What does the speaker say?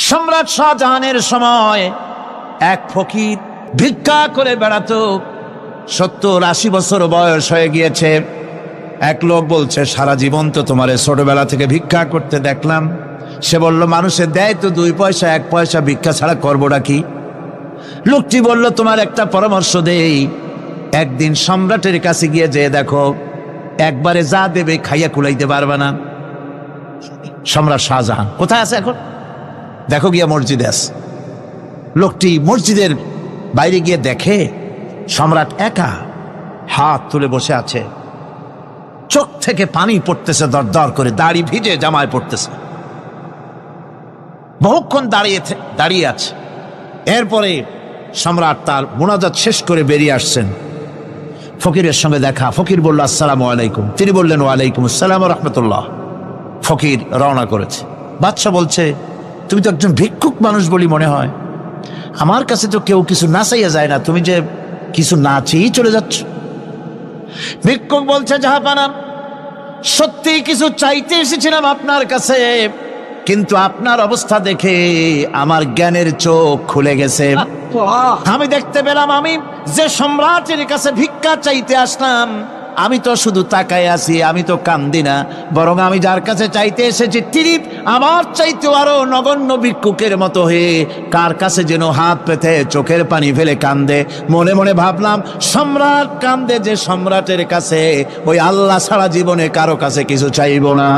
সম্রাট শাহজাহানের সময় এক ফকির ভিক্ষা করে বেড়াতো। 70-80 বছর বয়স হয়ে গিয়েছে। এক লোক বলছে, সারা জীবন তো তোমারে ছোটবেলা থেকে ভিক্ষা করতে দেখলাম। সে বলল, মানুষে দেয় তো 2 পয়সা 1 পয়সা, ভিক্ষা ছাড়া করবোটা কি? লোকটি বলল, তোমার একটা পরামর্শ দেই, একদিন সম্রাটের কাছে গিয়ে যেয়ে দেখো, একবারে যা দেবে খাইয়া কুলাইতে পারবে না। সম্রাট শাহজাহান কোথায় আছে এখন? দেখো গিয়া মসজিদে আছে। লোকটি মসজিদের বাইরে গিয়ে দেখে সম্রাট একা হাত তুলে বসে আছে, চোখ থেকে পানি পড়তেছে দর দর করে, দাড়ি ভিজে জামায় পড়তেছে। বহুক্ষণ দাঁড়িয়ে আছে। এরপরে সম্রাট তার মুনাজাত শেষ করে বেরিয়ে আসছেন। ফকিরের সঙ্গে দেখা। ফকির বলল, আসসালামু আলাইকুম। তিনি বললেন, ওয়ালাইকুম আসসালাম রাহমাতুল্লাহ। ফকির রওনা করেছে। বাদশা বলছে, তুমি তো একজন ভিক্ষুক মানুষ বলি মনে হয়, আমার কাছে তো কেউ কিছু না চাইয়া যায় না, তুমি যে কিছু না চেয়েই চলে যাচ্ছ। ভিক্ষুক বলছে, জাহাপানা, সত্যি কিছু চাইতে এসেছিলাম আপনার কাছে, কিন্তু আপনার অবস্থা দেখে আমার জ্ঞানের চোখ খুলে গেছে। আমি দেখতে পেলাম, আমি যে সম্রাটের কাছে ভিক্ষা চাইতে আসলাম, আমি তো শুধু তাকায় আছি, আমি তো কান্দি না, বরং আমি যার কাছে চাইতে এসেছি তিনি আমার চাইতেও আরো নগণ্য ভিক্ষুকের মতো হয়ে কার কাছে যেন হাত পেতে চোখের পানি ফেলে কান্দে। মনে মনে ভাবলাম, সম্রাট কান্দে যে সম্রাটের কাছে, ওই আল্লাহ ছাড়া জীবনে কারো কাছে কিছু চাইব না।